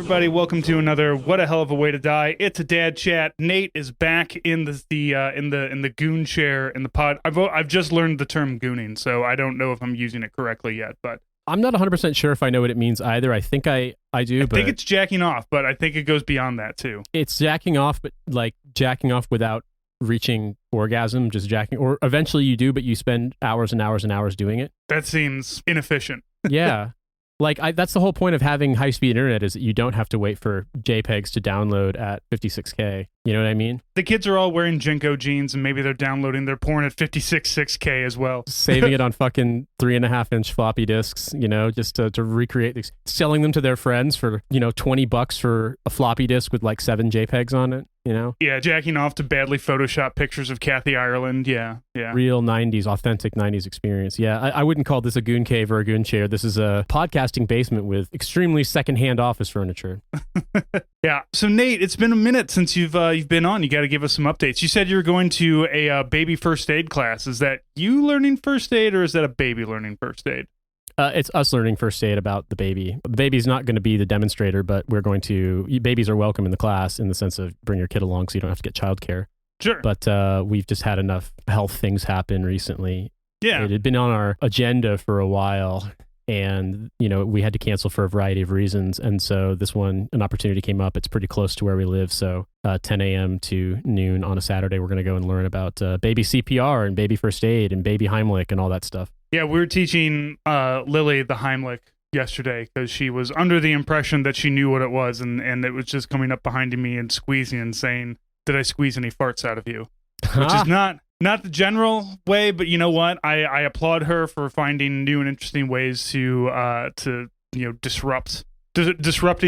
everybody. Welcome to another What a Hell of a Way to Die. It's a dad chat. Nate is back in the goon chair in the pod. I've just learned the term gooning, so I don't know if I'm using it correctly yet, but I'm not 100% sure if I know what it means either. I think I do, but I think it's jacking off, but I think it goes beyond that too. It's jacking off, but like jacking off without reaching orgasm, just jacking, or eventually you do, but you spend hours and hours and hours doing it. That seems inefficient. Yeah. Like, that's the whole point of having high-speed internet, is that you don't have to wait for JPEGs to download at 56K. You know what I mean? The kids are all wearing Jinko jeans, and maybe they're downloading their porn at 56.6K as well. Saving it on fucking 3.5-inch floppy disks, you know, just to recreate these. Selling them to their friends for, you know, $20 for a floppy disk with like 7 JPEGs on it, you know? Yeah, jacking off to badly photoshopped pictures of Kathy Ireland. Yeah. Real 90s, authentic 90s experience. Yeah, I wouldn't call this a goon cave or a goon chair. This is a podcasting basement with extremely secondhand office furniture. Yeah. So Nate, it's been a minute since you've been on. You got to give us some updates. You said you were going to a baby first aid class. Is that you learning first aid, or is that a baby learning first aid? It's us learning first aid about the baby. The baby's not going to be the demonstrator, but babies are welcome in the class in the sense of bring your kid along so you don't have to get childcare. Sure. But we've just had enough health things happen recently. Yeah. It had been on our agenda for a while, and, you know, we had to cancel for a variety of reasons. And so an opportunity came up. It's pretty close to where we live. So 10 a.m. to noon on a Saturday, we're going to go and learn about baby CPR and baby first aid and baby Heimlich and all that stuff. Yeah, we were teaching Lily the Heimlich yesterday because she was under the impression that she knew what it was, and it was just coming up behind me and squeezing and saying, "Did I squeeze any farts out of you?" Which is not the general way, but you know what? I applaud her for finding new and interesting ways to disrupting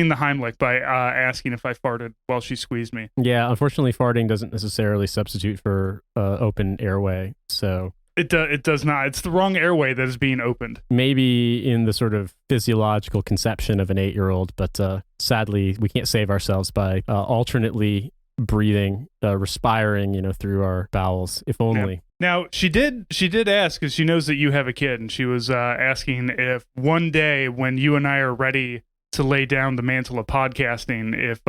the Heimlich by asking if I farted while she squeezed me. Yeah, unfortunately, farting doesn't necessarily substitute for open airway, so... It does not. It's the wrong airway that is being opened. Maybe in the sort of physiological conception of an 8-year-old, but sadly, we can't save ourselves by alternately breathing, respiring, you know, through our bowels, if only. Yeah. Now, she did ask, because she knows that you have a kid, and she was asking if one day when you and I are ready to lay down the mantle of podcasting, if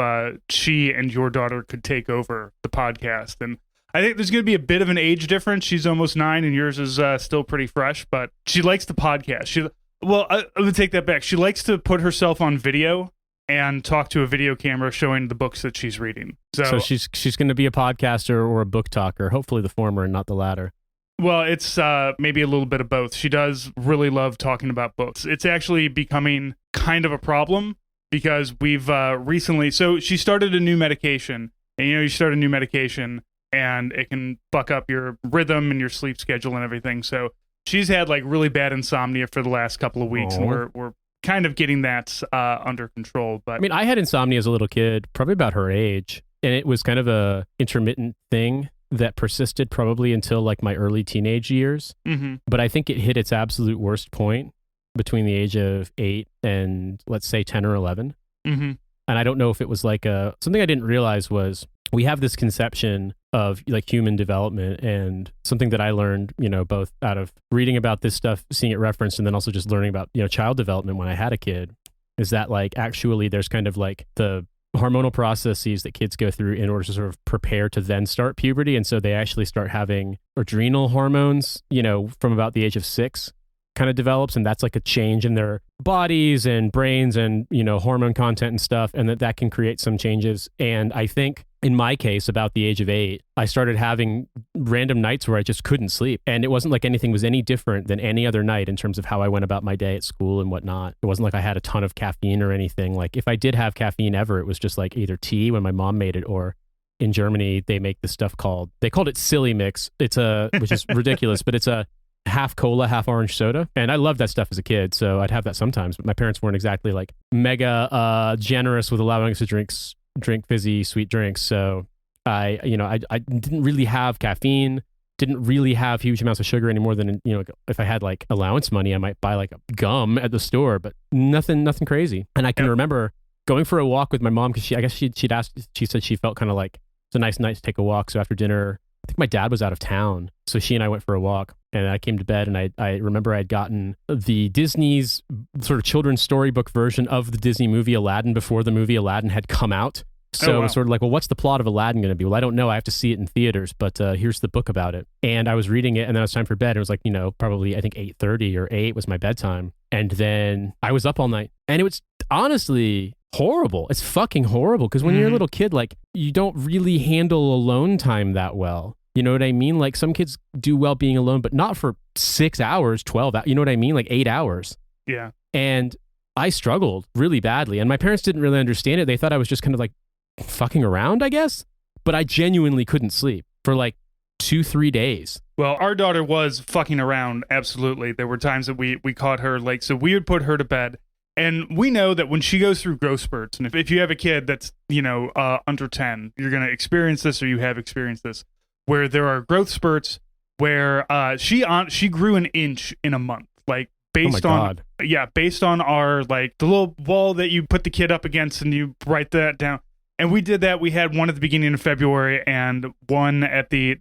she and your daughter could take over the podcast. And I think there's going to be a bit of an age difference. She's almost 9 and yours is still pretty fresh, but she likes the podcast. I'm going to take that back. She likes to put herself on video and talk to a video camera showing the books that she's reading. So she's going to be a podcaster or a book talker, hopefully the former and not the latter. Well, it's maybe a little bit of both. She does really love talking about books. It's actually becoming kind of a problem because we've recently... So she started a new medication, and you start a new medication and it can fuck up your rhythm and your sleep schedule and everything. So she's had like really bad insomnia for the last couple of weeks, and we're kind of getting that under control. But I mean, I had insomnia as a little kid, probably about her age, and it was kind of a intermittent thing that persisted probably until like my early teenage years. Mm-hmm. But I think it hit its absolute worst point between the age of 8 and let's say 10 or 11. Mm-hmm. And I don't know if it was like something I didn't realize was we have this conception of like human development, and something that I learned, you know, both out of reading about this stuff, seeing it referenced, and then also just learning about, you know, child development when I had a kid, is that like actually there's kind of like the hormonal processes that kids go through in order to sort of prepare to then start puberty. And so they actually start having adrenal hormones, you know, from about the age of 6 kind of develops, and that's like a change in their bodies and brains and, you know, hormone content and stuff, and that can create some changes. And I think in my case, about the age of 8, I started having random nights where I just couldn't sleep, and it wasn't like anything was any different than any other night in terms of how I went about my day at school and whatnot. It wasn't like I had a ton of caffeine or anything. Like if I did have caffeine ever, it was just like either tea when my mom made it, or in Germany they make this stuff they called it Silly Mix. Which is ridiculous, but it's a half cola, half orange soda. And I loved that stuff as a kid, so I'd have that sometimes. But my parents weren't exactly like mega generous with allowing us to drink fizzy sweet drinks. So I didn't really have caffeine, didn't really have huge amounts of sugar any more than, you know, if I had like allowance money, I might buy like gum at the store, but nothing crazy. And I can remember going for a walk with my mom because she said she felt kind of like it's a nice night to take a walk. So after dinner, I think my dad was out of town, so she and I went for a walk. And I came to bed, and I remember I had gotten the Disney's sort of children's storybook version of the Disney movie Aladdin before the movie Aladdin had come out. So it was sort of like, well, what's the plot of Aladdin going to be? Well, I don't know. I have to see it in theaters, but here's the book about it. And I was reading it, and then it was time for bed. It was like, probably I think 8:30 or 8 was my bedtime. And then I was up all night. And it was honestly horrible. It's fucking horrible, because when you're a little kid, like, you don't really handle alone time that well. You know what I mean? Like, some kids do well being alone, but not for 6 hours, 12 hours. You know what I mean? Like 8 hours. Yeah. And I struggled really badly. And my parents didn't really understand it. They thought I was just kind of like fucking around, I guess. But I genuinely couldn't sleep for like 2-3 days. Well, our daughter was fucking around. Absolutely. There were times that we caught her, like, so we would put her to bed. And we know that when she goes through growth spurts, and if you have a kid that's, under 10, you're going to experience this, or you have experienced this, where there are growth spurts where she grew an inch in a month, like, based on our, like, the little wall that you put the kid up against and you write that down. And we did that. We had one at the beginning of February and one at the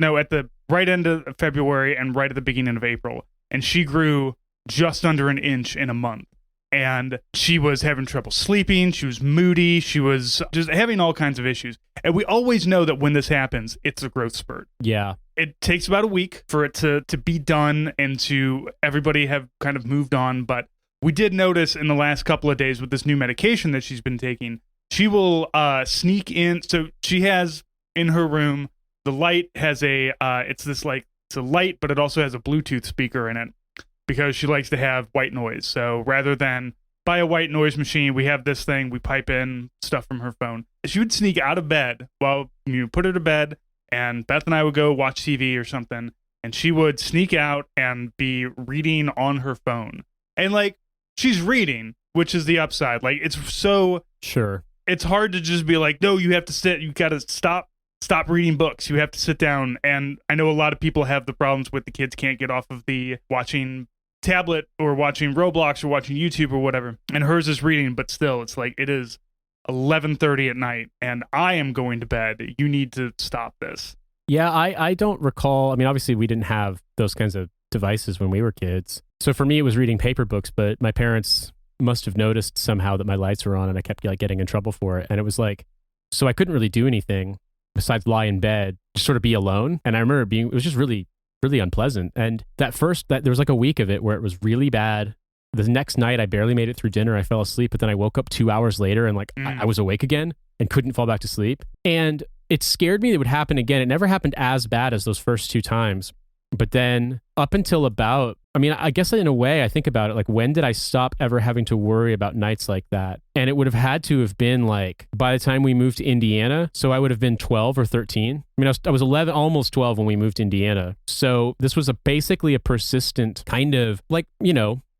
right end of February and right at the beginning of April. And she grew just under an inch in a month. And she was having trouble sleeping. She was moody. She was just having all kinds of issues. And we always know that when this happens, it's a growth spurt. Yeah. It takes about a week for it to be done and to everybody have kind of moved on. But we did notice in the last couple of days with this new medication that she's been taking, she will sneak in. So she has in her room, the light has it's a light, but it also has a Bluetooth speaker in it, because she likes to have white noise. So rather than buy a white noise machine, we have this thing, we pipe in stuff from her phone. She would sneak out of bed while you put her to bed, and Beth and I would go watch TV or something, and she would sneak out and be reading on her phone. And, like, she's reading, which is the upside. Like, it's so... Sure. It's hard to just be like, no, you have to sit, you got to stop reading books. You have to sit down. And I know a lot of people have the problems with the kids can't get off of the watching tablet or watching Roblox or watching YouTube or whatever. And hers is reading, but still, it's like, it is 11:30 at night and I am going to bed. You need to stop this. Yeah, I don't recall. I mean, obviously we didn't have those kinds of devices when we were kids. So for me, it was reading paper books, but my parents must have noticed somehow that my lights were on and I kept like getting in trouble for it. And it was like, so I couldn't really do anything besides lie in bed, just sort of be alone. And I remember it was just really, really unpleasant. And there was like a week of it where it was really bad. The next night, I barely made it through dinner. I fell asleep, but then I woke up 2 hours later and like I was awake again and couldn't fall back to sleep. And it scared me that it would happen again. It never happened as bad as those first 2 times. But then up until about, I mean, I guess in a way I think about it, like, when did I stop ever having to worry about nights like that? And it would have had to have been like by the time we moved to Indiana. So I would have been 12 or 13. I mean, I was 11, almost 12 when we moved to Indiana. So this was basically a persistent kind of like,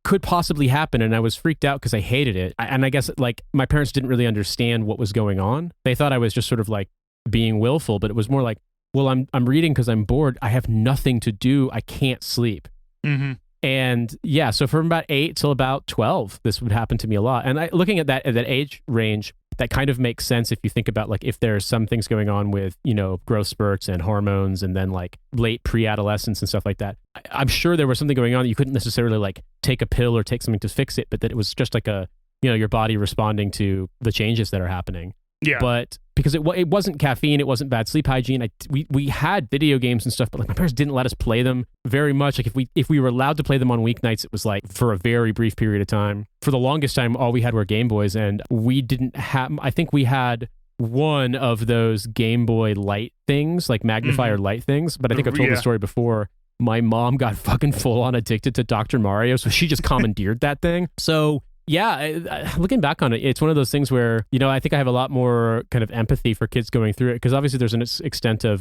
could possibly happen. And I was freaked out because I hated it. And I guess like my parents didn't really understand what was going on. They thought I was just sort of like being willful, but it was more like, well, I'm reading because I'm bored. I have nothing to do. I can't sleep. Mm-hmm. And yeah, so from about 8 till about 12, this would happen to me a lot. And looking at that age range, that kind of makes sense if you think about like if there's some things going on with, growth spurts and hormones and then like late pre-adolescence and stuff like that. I'm sure there was something going on that you couldn't necessarily like take a pill or take something to fix it, but that it was just like your body responding to the changes that are happening. Yeah. But because it wasn't caffeine, it wasn't bad sleep hygiene. We had video games and stuff, but like my parents didn't let us play them very much. Like if we were allowed to play them on weeknights, it was like for a very brief period of time. For the longest time, all we had were Game Boys, and we didn't have. I think we had one of those Game Boy Light things, like magnifier light things. But I think I've told the story before. My mom got fucking full on addicted to Dr. Mario, so she just commandeered that thing. So. Yeah, looking back on it, it's one of those things where, I think I have a lot more kind of empathy for kids going through it, because obviously there's an extent of,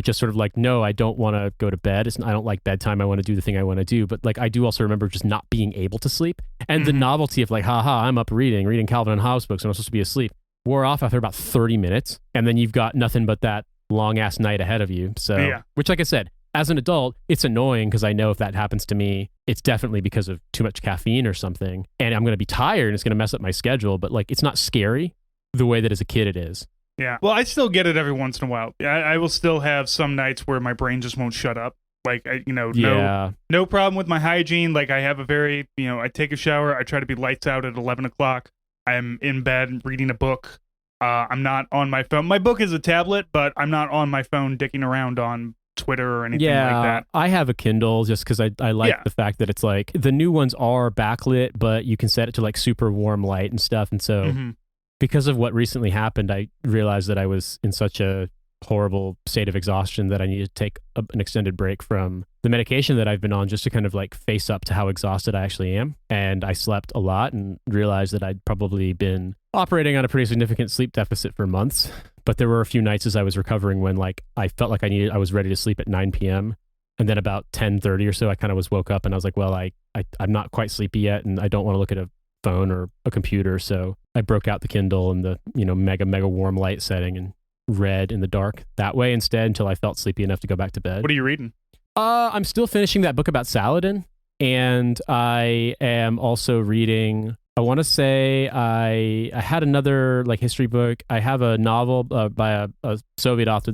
just sort of like, no, I don't want to go to bed. I don't like bedtime. I want to do the thing I want to do. But like, I do also remember just not being able to sleep. And the novelty of like, I'm up reading Calvin and Hobbes books, and I'm supposed to be asleep, wore off after about 30 minutes. And then you've got nothing but that long ass night ahead of you. So, which like I said, as an adult, it's annoying because I know if that happens to me, it's definitely because of too much caffeine or something. And I'm going to be tired and it's going to mess up my schedule. But like, it's not scary the way that as a kid it is. Yeah. Well, I still get it every once in a while. I will still have some nights where my brain just won't shut up. Like, Yeah. no problem with my hygiene. Like, I have a very, I take a shower. I try to be lights out at 11 o'clock. I'm in bed reading a book. I'm not on my phone. My book is a tablet, but I'm not on my phone dicking around on Twitter or anything like that. I have a Kindle just because I like the fact that it's like the new ones are backlit, but you can set it to like super warm light and stuff. And so because of what recently happened, I realized that I was in such a horrible state of exhaustion that I needed to take an extended break from the medication that I've been on just to kind of like face up to how exhausted I actually am. And I slept a lot and realized that I'd probably been operating on a pretty significant sleep deficit for months. But there were a few nights as I was recovering when like I felt like I was ready to sleep at 9 p.m. And then about 10:30 or so, I kind of woke up and I was like, well, I'm not quite sleepy yet and I don't want to look at a phone or a computer. So I broke out the Kindle and the, mega warm light setting and read in the dark that way instead until I felt sleepy enough to go back to bed. What are you reading? I'm still finishing that book about Saladin, and I am also reading, I want to say I had another like history book. I have a novel by a Soviet author,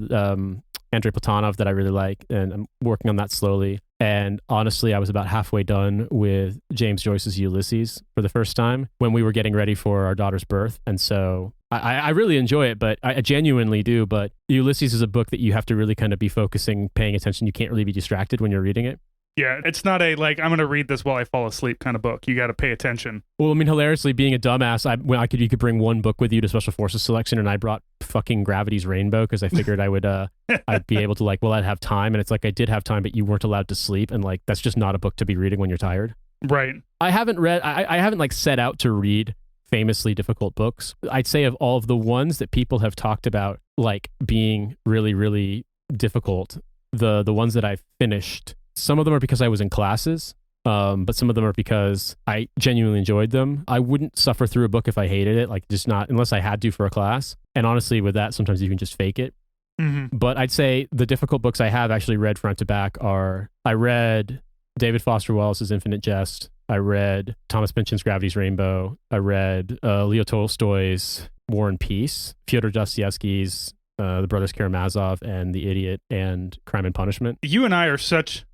Andrei Platonov, that I really like, and I'm working on that slowly. And honestly, I was about halfway done with James Joyce's Ulysses for the first time when we were getting ready for our daughter's birth. And so I really enjoy it, but I genuinely do. But Ulysses is a book that you have to really kind of be focusing, paying attention. You can't really be distracted when you're reading it. Yeah, it's not a like, I'm going to read this while I fall asleep kind of book. You got to pay attention. Well, I mean, hilariously, being a dumbass, you could bring one book with you to Special Forces selection, and I brought fucking Gravity's Rainbow because I figured I'd be able to I'd have time. And it's like, I did have time, but you weren't allowed to sleep. And like, that's just not a book to be reading when you're tired. Right. I haven't set out to read famously difficult books. I'd say of all of the ones that people have talked about, like being really, really difficult, the ones that I've finished, some of them are because I was in classes, but some of them are because I genuinely enjoyed them. I wouldn't suffer through a book if I hated it, like just not unless I had to for a class. And honestly, with that, sometimes you can just fake it. But I'd say the difficult books I have actually read front to back I read David Foster Wallace's Infinite Jest. I read Thomas Pynchon's Gravity's Rainbow. I read Leo Tolstoy's War and Peace, Fyodor Dostoevsky's The Brothers Karamazov, and The Idiot and Crime and Punishment. You and I are such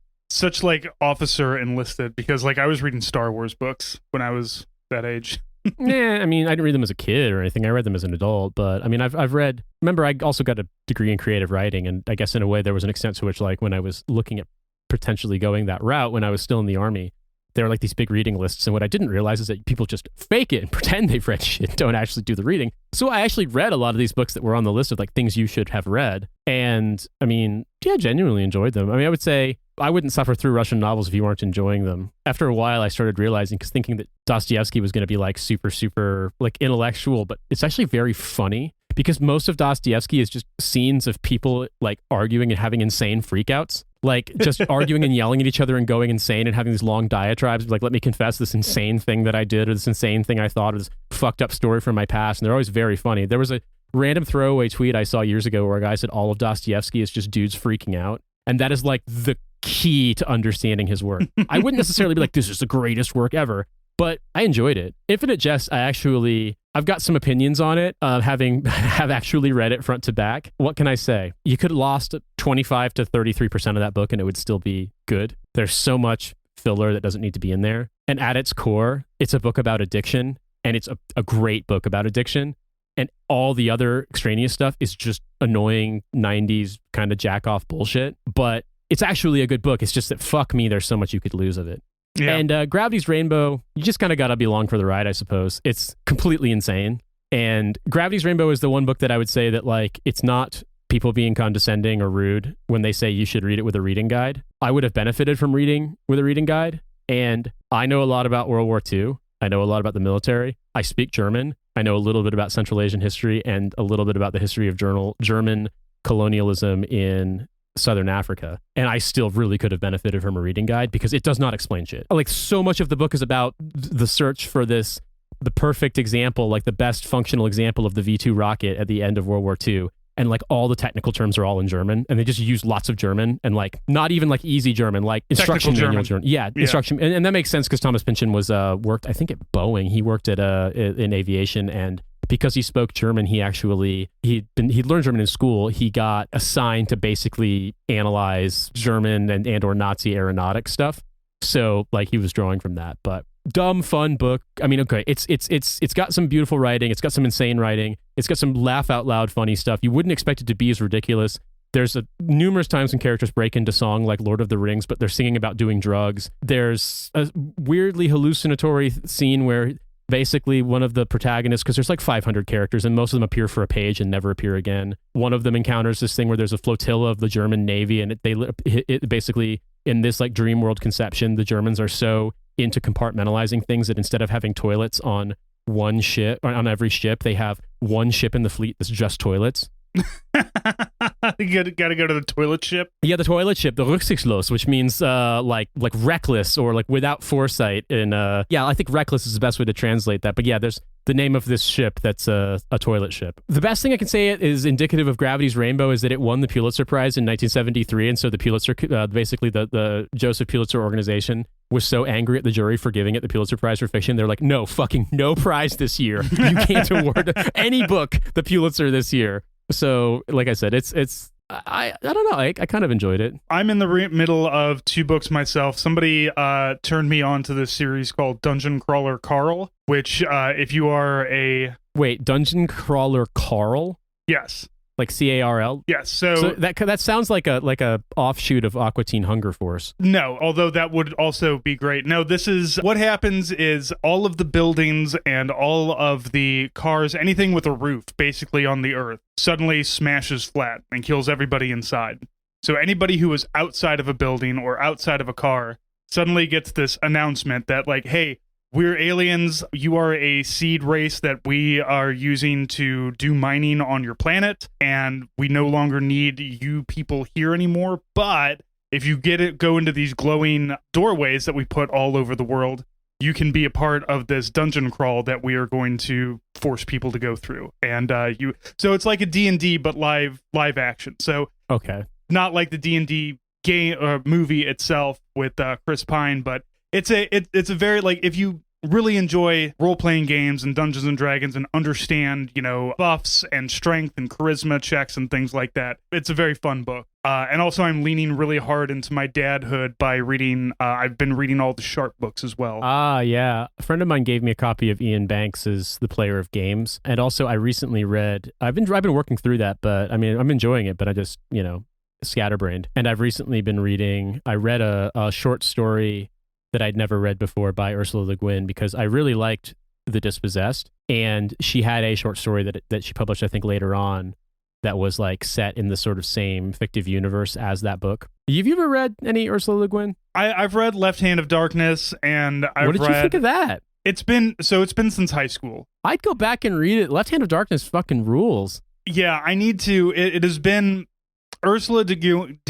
like officer enlisted because like I was reading Star Wars books when I was that age. Yeah, I mean, I didn't read them as a kid or anything. I read them as an adult, but I mean, I've read. Remember, I also got a degree in creative writing, and I guess in a way there was an extent to which, like, when I was looking at potentially going that route when I was still in the Army, there were like these big reading lists, and what I didn't realize is that people just fake it and pretend they've read shit, don't actually do the reading. So I actually read a lot of these books that were on the list of like things you should have read, and I mean, yeah, genuinely enjoyed them. I mean, I would say I wouldn't suffer through Russian novels if you weren't enjoying them. After a while, I started realizing, because thinking that Dostoevsky was going to be like super like intellectual, but it's actually very funny because most of Dostoevsky is just scenes of people like arguing and having insane freakouts. Like just arguing and yelling at each other and going insane and having these long diatribes, like, let me confess this insane thing that I did, or this insane thing I thought, or this fucked up story from my past. And they're always very funny. There was a random throwaway tweet I saw years ago where a guy said all of Dostoevsky is just dudes freaking out. And that is like the key to understanding his work. I wouldn't necessarily be like, this is the greatest work ever, but I enjoyed it. Infinite Jest, I've got some opinions on it, have actually read it front to back. What can I say? You could have lost 25 to 33% of that book and it would still be good. There's so much filler that doesn't need to be in there. And at its core, it's a book about addiction, and it's a great book about addiction. And all the other extraneous stuff is just annoying 90s kind of jack-off bullshit. But it's actually a good book. It's just that, fuck me, there's so much you could lose of it. Yeah. And Gravity's Rainbow, you just kind of got to be along for the ride, I suppose. It's completely insane. And Gravity's Rainbow is the one book that I would say that, like, it's not people being condescending or rude when they say you should read it with a reading guide. I would have benefited from reading with a reading guide. And I know a lot about World War II. I know a lot about the military. I speak German. I know a little bit about Central Asian history and a little bit about the history of German colonialism in Southern Africa. And I still really could have benefited from a reading guide because it does not explain shit. Like, so much of the book is about the search for the perfect example, like the best functional example of the V2 rocket at the end of World War II. And like all the technical terms are all in German, and they just use lots of German, and like not even like easy German, like instruction manual German. Yeah, instruction, and that makes sense because Thomas Pynchon was worked, I think, at Boeing. He worked at in aviation, and because he spoke German, he learned German in school. He got assigned to basically analyze German and or Nazi aeronautic stuff. So like he was drawing from that, but dumb fun book. I mean, okay, it's got some beautiful writing, it's got some insane writing, it's got some laugh out loud funny stuff. You wouldn't expect it to be as ridiculous. There's numerous times when characters break into song like Lord of the Rings, but they're singing about doing drugs. There's a weirdly hallucinatory scene where basically one of the protagonists, because there's like 500 characters and most of them appear for a page and never appear again. One of them encounters this thing where there's a flotilla of the German Navy, and it basically, in this like dream world conception, the Germans are so into compartmentalizing things that instead of having toilets on one ship or on every ship, they have one ship in the fleet that's just toilets. You gotta go to the toilet ship. Yeah, the toilet ship, the rücksichtslos, which means like reckless or like without foresight. And I think reckless is the best way to translate that. But yeah, there's the name of this ship that's a toilet ship. The best thing I can say it is indicative of Gravity's Rainbow is that it won the Pulitzer Prize in 1973, and so the Pulitzer, basically the Joseph Pulitzer organization was so angry at the jury for giving it the Pulitzer Prize for fiction. They're like, no prize this year. You can't award any book the Pulitzer this year. So, like I said, I don't know. I kind of enjoyed it. I'm in the middle of two books myself. Somebody turned me on to this series called Dungeon Crawler Carl, which if you are a... Wait, Dungeon Crawler Carl? Yes. Like CARL? Yes. So that sounds like a offshoot of Aqua Teen Hunger Force. No, although that would also be great. No, this is what happens is all of the buildings and all of the cars, anything with a roof basically on the earth, suddenly smashes flat and kills everybody inside. So anybody who is outside of a building or outside of a car suddenly gets this announcement that like, hey, we're aliens. You are a seed race that we are using to do mining on your planet, and we no longer need you people here anymore. But if you go into these glowing doorways that we put all over the world, you can be a part of this dungeon crawl that we are going to force people to go through. And so it's like a D&D, but live action. So okay, not like the D&D game or movie itself with Chris Pine, but it's a very, like, if you really enjoy role-playing games and Dungeons and Dragons and understand, buffs and strength and charisma checks and things like that, it's a very fun book. And also I'm leaning really hard into my dadhood by reading, I've been reading all the Sharp books as well. Yeah. A friend of mine gave me a copy of Ian Banks's The Player of Games. And also I recently read, I've been working through that, but I mean, I'm enjoying it, but I just, scatterbrained. And I've recently been reading, I read a short story that I'd never read before by Ursula Le Guin because I really liked The Dispossessed, and she had a short story that she published, I think, later on that was like set in the sort of same fictive universe as that book. Have you ever read any Ursula Le Guin? I've read Left Hand of Darkness, and what did you think of that? It's been since high school. I'd go back and read it. Left Hand of Darkness fucking rules. Yeah, I need to. It has been Ursula Le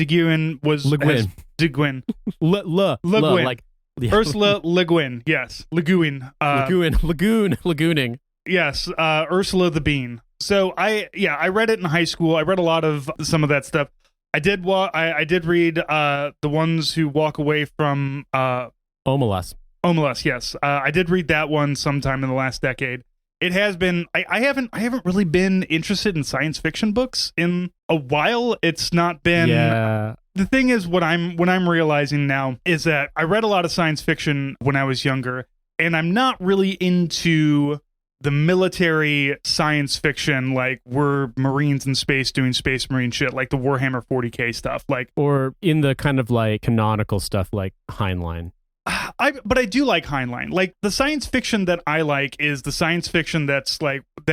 Guin was Le Guin. Le Guin. Le Guin. Like yeah. Ursula Le Guin, yes. Le Guin. Lagooning. Yes, Ursula the Bean. So I read it in high school. I read a lot of some of that stuff. I did read The Ones Who Walk Away from Omelas. Omelas, yes. I did read that one sometime in the last decade. It has been I haven't really been interested in science fiction books in a while. It's not been The thing is, what I'm realizing now is that I read a lot of science fiction when I was younger, and I'm not really into the military science fiction, like we're Marines in space doing space Marine shit, like the Warhammer 40K stuff, like, or in the kind of like canonical stuff like Heinlein. But I do like Heinlein. Like, the science fiction that I like is the science fiction that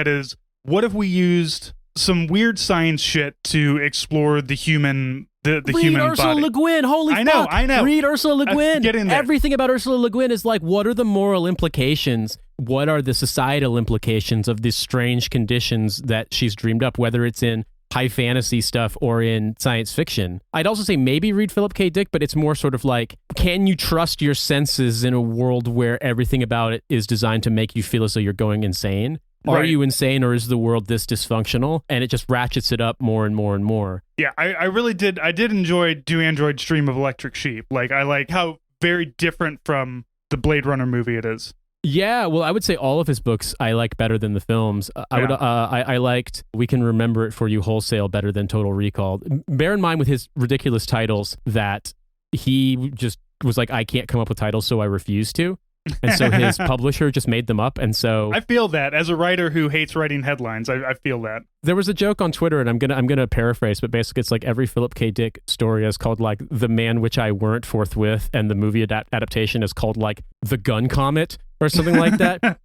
is, what if we used some weird science shit to explore the human the human body. Read Ursula Le Guin. Holy fuck. I know. Read Ursula Le Guin. Get in there. Everything about Ursula Le Guin is like, what are the moral implications? What are the societal implications of these strange conditions that she's dreamed up, whether it's in high fantasy stuff or in science fiction? I'd also say maybe read Philip K. Dick, but it's more sort of like, can you trust your senses in a world where everything about it is designed to make you feel as though you're going insane? Are you insane, or is the world this dysfunctional? And it just ratchets it up more and more and more. Yeah, I really did. I did enjoy Do Android Stream of Electric Sheep. Like, I like how very different from the Blade Runner movie it is. Yeah, well, I would say all of his books I like better than the films. I liked We Can Remember It For You Wholesale better than Total Recall. Bear in mind with his ridiculous titles that he just was like, I can't come up with titles, so I refuse to. And so his publisher just made them up. And so I feel that as a writer who hates writing headlines, I feel that. There was a joke on Twitter, and I'm gonna paraphrase, but basically it's like every Philip K. Dick story is called like The Man Which I Weren't Forthwith, and the movie adaptation is called like The Gun Comet or something like that.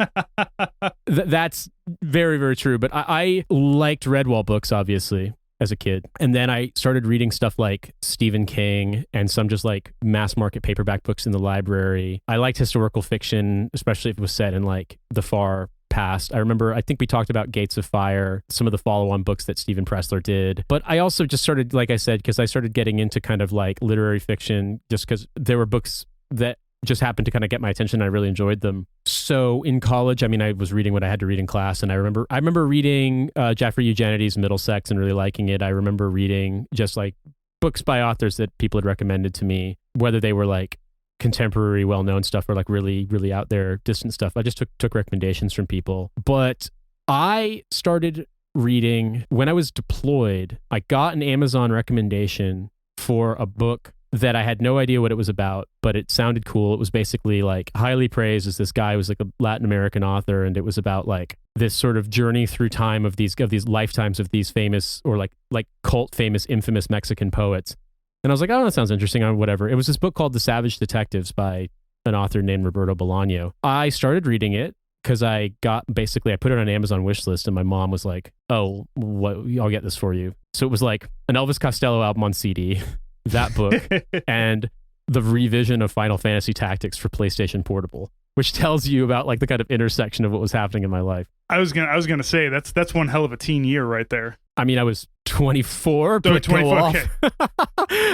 That's very, very true. But I liked Redwall books, obviously, as a kid. And then I started reading stuff like Stephen King and some just like mass market paperback books in the library. I liked historical fiction, especially if it was set in like the far past. I think we talked about Gates of Fire, some of the follow-on books that Stephen Pressler did. But I also just started, like I said, because I started getting into kind of like literary fiction just because there were books that just happened to kind of get my attention. I really enjoyed them. So in college, I mean, I was reading what I had to read in class, and I remember reading Jeffrey Eugenides' Middlesex and really liking it. I remember reading just like books by authors that people had recommended to me, whether they were like contemporary, well-known stuff or like really, really out there, distant stuff. I just took recommendations from people. But I started reading when I was deployed. I got an Amazon recommendation for a book that I had no idea what it was about, but it sounded cool. It was basically like highly praised as this guy was like a Latin American author, and it was about like this sort of journey through time of these lifetimes of these famous or like cult famous, infamous Mexican poets. And I was like, oh, that sounds interesting, or whatever. It was this book called The Savage Detectives by an author named Roberto Bolaño. I started reading it because I put it on an Amazon wish list, and my mom was like, oh, what? I'll get this for you. So it was like an Elvis Costello album on CD, that book, and the revision of Final Fantasy Tactics for PlayStation Portable, which tells you about like the kind of intersection of what was happening in my life. I was gonna say that's one hell of a teen year right there. I mean, I was 24, but 24, okay.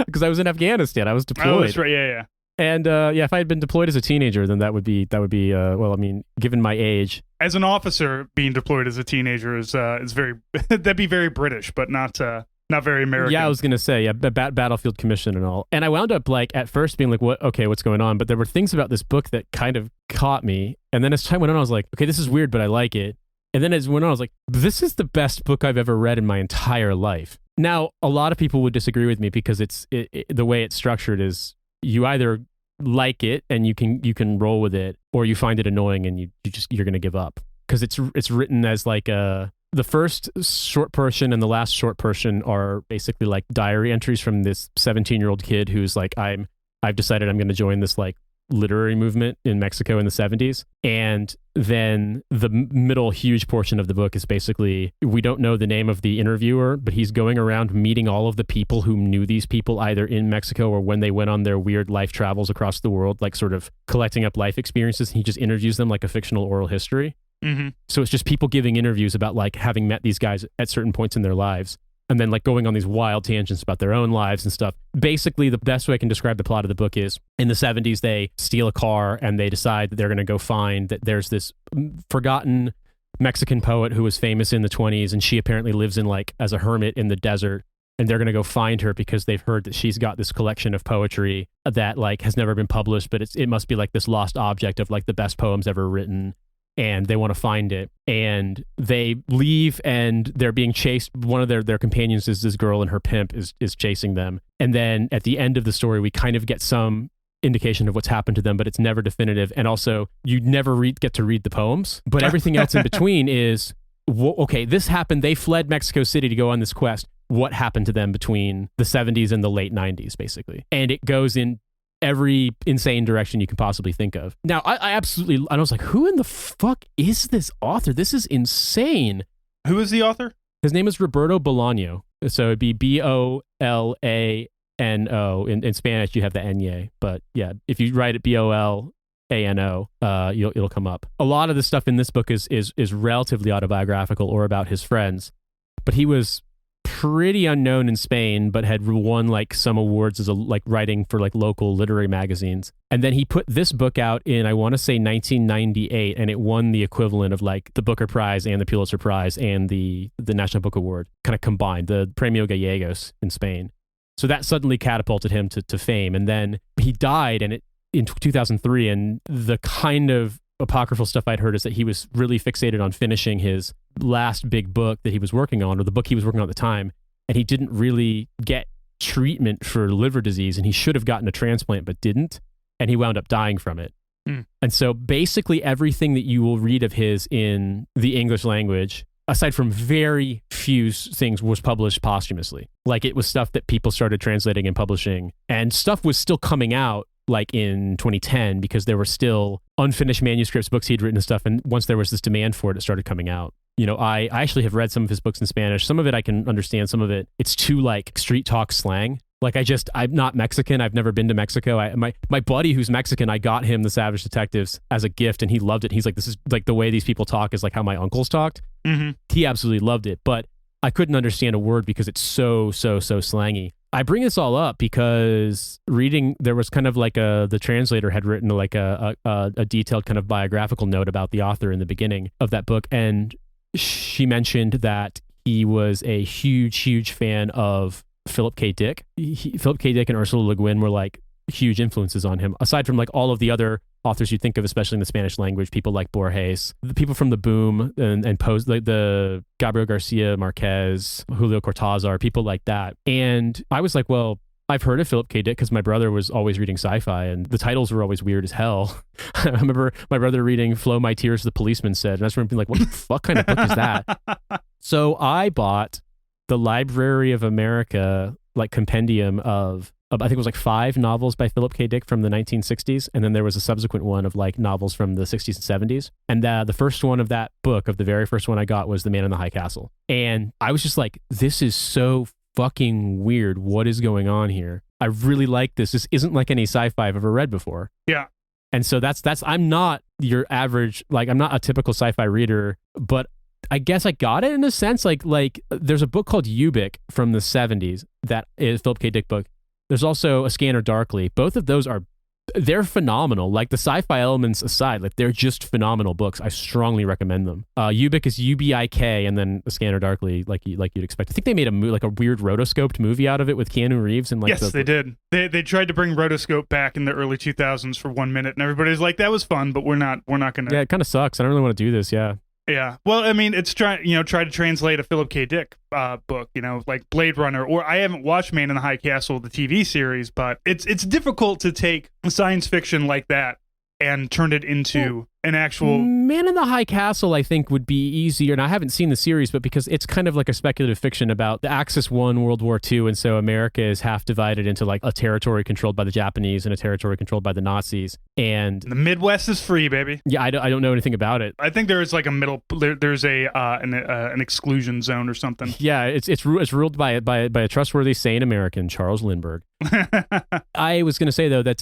Because I was in Afghanistan. I was deployed. Oh, that's right. Yeah. And if I had been deployed as a teenager, then that would be well, I mean, given my age. As an officer, being deployed as a teenager is very that'd be very British, but not very American. Yeah, I was gonna say, Battlefield Commission and all. And I wound up like at first being like, what's going on? But there were things about this book that kind of caught me. And then as time went on, I was like, okay, this is weird, but I like it. And then as it went on, I was like, this is the best book I've ever read in my entire life. Now, a lot of people would disagree with me because the way it's structured is you either like it and you can roll with it, or you find it annoying and you're going to give up. Because it's written as like the first short portion and the last short portion are basically like diary entries from this 17-year-old kid who's like, I've decided I'm going to join this like literary movement in Mexico in the 70s. And then the middle huge portion of the book is basically, we don't know the name of the interviewer, but he's going around meeting all of the people who knew these people either in Mexico or when they went on their weird life travels across the world, like sort of collecting up life experiences. He just interviews them like a fictional oral history. Mm-hmm. So it's just people giving interviews about like having met these guys at certain points in their lives, and then like going on these wild tangents about their own lives and stuff. Basically, the best way I can describe the plot of the book is in the 70s, they steal a car and they decide that they're going to go find that there's this forgotten Mexican poet who was famous in the 20s, and she apparently lives in like as a hermit in the desert. And they're going to go find her because they've heard that she's got this collection of poetry that like has never been published, but it must be like this lost object of like the best poems ever written. And they want to find it, and they leave, and they're being chased. One of their companions is this girl, and her pimp is chasing them. And then at the end of the story, we kind of get some indication of what's happened to them, but it's never definitive. And also, you never get to read the poems, but everything else in between is, okay, this happened. They fled Mexico City to go on this quest. What happened to them between the 70s and the late 90s, basically? And it goes in every insane direction you can possibly think of. Now, I was like, who in the fuck is this author? This is insane. Who is the author? His name is Roberto Bolaño. So it'd be Bolano. In Spanish, you have the N-Y. But yeah, if you write it Bolano, it'll come up. A lot of the stuff in this book is relatively autobiographical or about his friends. But he was pretty unknown in Spain, but had won like some awards as writing for like local literary magazines. And then he put this book out in, I want to say 1998, and it won the equivalent of like the Booker Prize and the Pulitzer Prize and the National Book Award, kind of combined, the Premio Gallegos in Spain. So that suddenly catapulted him to fame. And then he died in 2003, and the kind of apocryphal stuff I'd heard is that he was really fixated on finishing his last big book that he was working on, or the book he was working on at the time, and he didn't really get treatment for liver disease, and he should have gotten a transplant but didn't, and he wound up dying from it. And so basically everything that you will read of his in the English language, aside from very few things, was published posthumously. Like, it was stuff that people started translating and publishing, and stuff was still coming out like in 2010 because there were still unfinished manuscripts, books he'd written and stuff, and once there was this demand for it, it started coming out. You know, I actually have read some of his books in Spanish. Some of it I can understand, some of it, it's too like street talk slang. Like, I'm not Mexican. I've never been to Mexico. My buddy who's Mexican, I got him The Savage Detectives as a gift, and he loved it. He's like, this is like the way these people talk is like how my uncles talked. He absolutely loved it, but I couldn't understand a word because it's so slangy. I bring this all up because reading, there was kind of like the translator had written like a detailed kind of biographical note about the author in the beginning of that book, and she mentioned that he was a huge fan of Philip K. Dick. Philip K. Dick and Ursula Le Guin were like huge influences on him, aside from like all of the other authors you think of, especially in the Spanish language, people like Borges, the people from the Boom and Poe, like the Gabriel Garcia Marquez, Julio Cortázar, people like that. And I was like, well, I've heard of Philip K. Dick because my brother was always reading sci-fi, and the titles were always weird as hell. I remember my brother reading "Flow My Tears," the policeman said, and I was being like, what the fuck kind of book is that? So I bought the Library of America like compendium of I think it was like 5 novels by Philip K. Dick from the 1960s, and then there was a subsequent one of like novels from the 60s and 70s. And the first one of that book, of the very first one I got, was The Man in the High Castle. And I was just like, this is so fucking weird. What is going on here? I really like this. This isn't like any sci-fi I've ever read before. Yeah. And so that's I'm not your average, like, I'm not a typical sci-fi reader, but I guess I got it in a sense. Like there's a book called Ubik from the 70s that is a Philip K. Dick book. There's also A Scanner Darkly. Both of those they're phenomenal. Like, the sci-fi elements aside, like, they're just phenomenal books. I strongly recommend them. Ubik is Ubik, and then A Scanner Darkly, like you'd expect. I think they made a weird rotoscoped movie out of it with Keanu Reeves and like. Yes, they did. They tried to bring rotoscope back in the early 2000s for 1 minute, and everybody's like, that was fun, but we're not gonna. Yeah, it kind of sucks. I don't really want to do this. Yeah. Yeah. Well, I mean, it's try to translate a Philip K. Dick book, like Blade Runner, or I haven't watched Man in the High Castle, the TV series, but it's difficult to take science fiction like that and turn it into an actual... Man in the High Castle, I think, would be easier, and I haven't seen the series, but because it's kind of like a speculative fiction about the Axis won World War II, and so America is half divided into like a territory controlled by the Japanese and a territory controlled by the Nazis, and the Midwest is free, baby. Yeah, I don't know anything about it. I think there is like there's an exclusion zone or something. Yeah, it's ruled by a trustworthy, sane American, Charles Lindbergh. I was going to say though that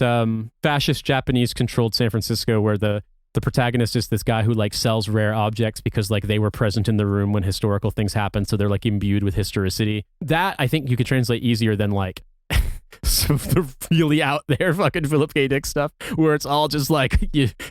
fascist Japanese controlled San Francisco, where the protagonist is this guy who like sells rare objects because like they were present in the room when historical things happened, so they're like imbued with historicity. That I think you could translate easier than like some of the really out there fucking Philip K. Dick stuff, where it's all just like,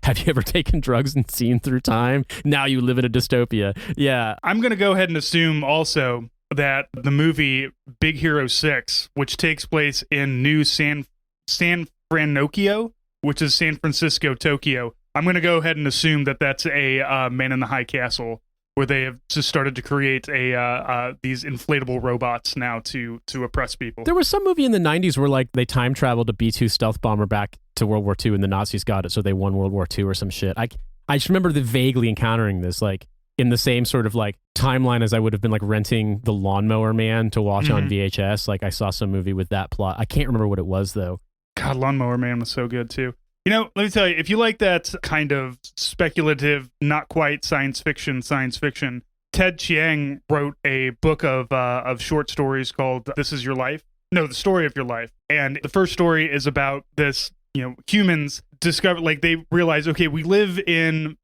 have you ever taken drugs and seen through time? Now you live in a dystopia. Yeah. I'm going to go ahead and assume also that the movie Big Hero 6, which takes place in New San Francisco, which is San Francisco, Tokyo, I'm going to go ahead and assume that that's a Man in the High Castle, where they have just started to create these inflatable robots now to oppress people. There was some movie in the 90s where like they time traveled a B-2 stealth bomber back to World War II, and the Nazis got it, so they won World War II or some shit. I just remember vaguely encountering this, like in the same sort of like timeline as I would have been like renting The Lawnmower Man to watch on VHS. Like, I saw some movie with that plot. I can't remember what it was though. God, Lawnmower Man was so good too. Let me tell you, if you like that kind of speculative, not quite science fiction, Ted Chiang wrote a book of short stories called This Is Your Life. No, The Story of Your Life. And the first story is about this, humans discover, like, they realize, okay, we live in,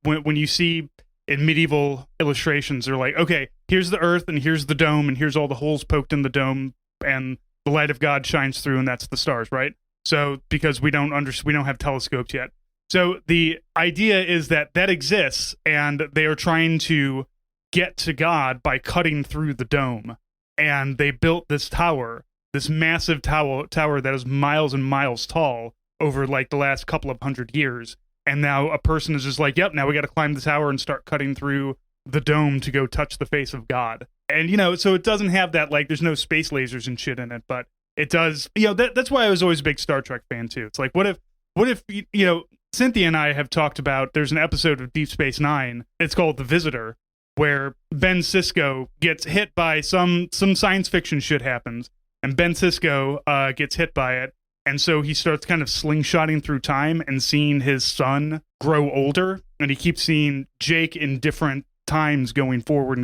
when you see in medieval illustrations, they're like, okay, here's the earth and here's the dome and here's all the holes poked in the dome and the light of God shines through and that's the stars, right? So, because we don't have telescopes yet. So the idea is that exists, and they are trying to get to God by cutting through the dome. And they built this tower, this massive tower that is miles and miles tall over like the last couple of 100 years. and now a person is just like, yep, now we got to climb the tower and start cutting through the dome to go touch the face of God. And, so it doesn't have that, like, there's no space lasers and shit in it, but it does, that's why I was always a big Star Trek fan too. It's like, what if Cynthia and I have talked about, there's an episode of Deep Space Nine, it's called The Visitor, where Ben Sisko gets hit by some science fiction shit happens, and Ben Sisko gets hit by it, and so he starts kind of slingshotting through time and seeing his son grow older, and he keeps seeing Jake in different times going forward,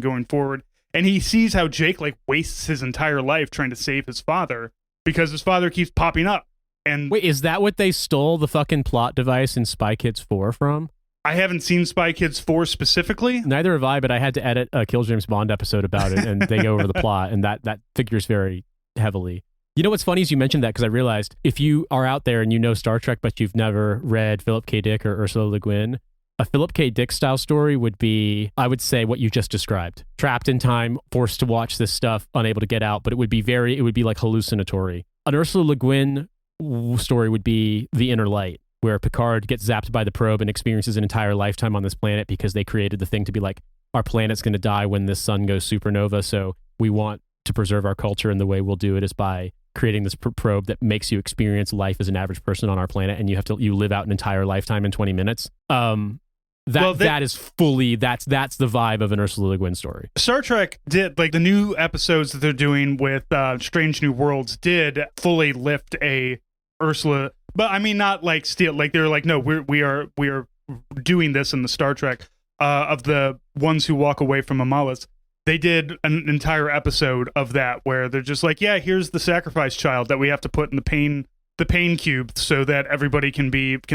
and he sees how Jake like wastes his entire life trying to save his father because his father keeps popping up. And wait, is that what they stole the fucking plot device in Spy Kids 4 from? I haven't seen Spy Kids 4 specifically. Neither have I, but I had to edit a Kill James Bond episode about it, and they go over the plot, and that figures very heavily. You know what's funny is you mentioned that, because I realized if you are out there and you know Star Trek, but you've never read Philip K. Dick or Ursula Le Guin, a Philip K. Dick style story would be, I would say, what you just described. Trapped in time, forced to watch this stuff, unable to get out, but it would be like hallucinatory. An Ursula Le Guin story would be The Inner Light, where Picard gets zapped by the probe and experiences an entire lifetime on this planet because they created the thing to be like, our planet's going to die when this sun goes supernova, so we want to preserve our culture, and the way we'll do it is by creating this probe that makes you experience life as an average person on our planet, and you live out an entire lifetime in 20 minutes. That is fully, that's the vibe of an Ursula Le Guin story. Star Trek did, like, the new episodes that they're doing with Strange New Worlds did fully lift a Ursula, but I mean, not like steal, like they're like, no, we are doing this in the Star Trek of the ones who walk away from Amalis. They did an entire episode of that where they're just like, yeah, here's the sacrifice child that we have to put in the pain cube so that everybody can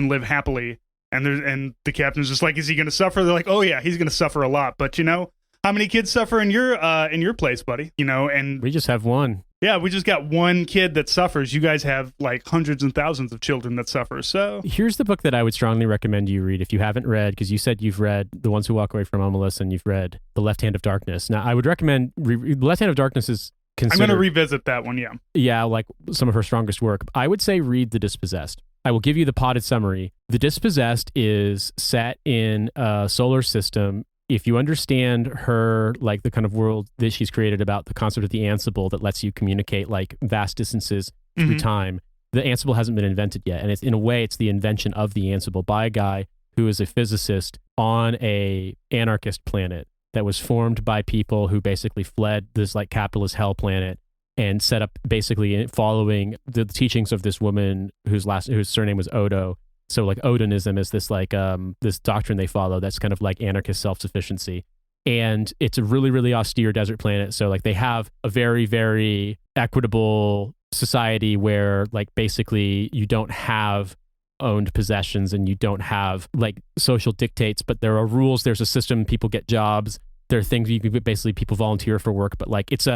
live happily. And the captain's just like, is he going to suffer? They're like, oh yeah, he's going to suffer a lot. But how many kids suffer in your place, buddy? And we just have one. Yeah, we just got one kid that suffers. You guys have like hundreds and thousands of children that suffer. So here's the book that I would strongly recommend you read if you haven't read, because you said you've read The Ones Who Walk Away from Omelas and you've read The Left Hand of Darkness. Now, I would recommend The Left Hand of Darkness is considered... I'm going to revisit that one, yeah. Yeah, like some of her strongest work. I would say read The Dispossessed. I will give you the potted summary. The Dispossessed is set in a solar system. If you understand her, like the kind of world that she's created about the concept of the Ansible that lets you communicate like vast distances through time, the Ansible hasn't been invented yet. And it's, in a way, it's the invention of the Ansible by a guy who is a physicist on a anarchist planet that was formed by people who basically fled this like capitalist hell planet and set up basically following the teachings of this woman whose surname was Odo. So like Odonism is this like this doctrine they follow that's kind of like anarchist self-sufficiency. And it's a really, really austere desert planet. So like they have a very, very equitable society where like basically you don't have owned possessions and you don't have like social dictates, but there are rules, there's a system, people get jobs, there are things you can basically people volunteer for work, but like it's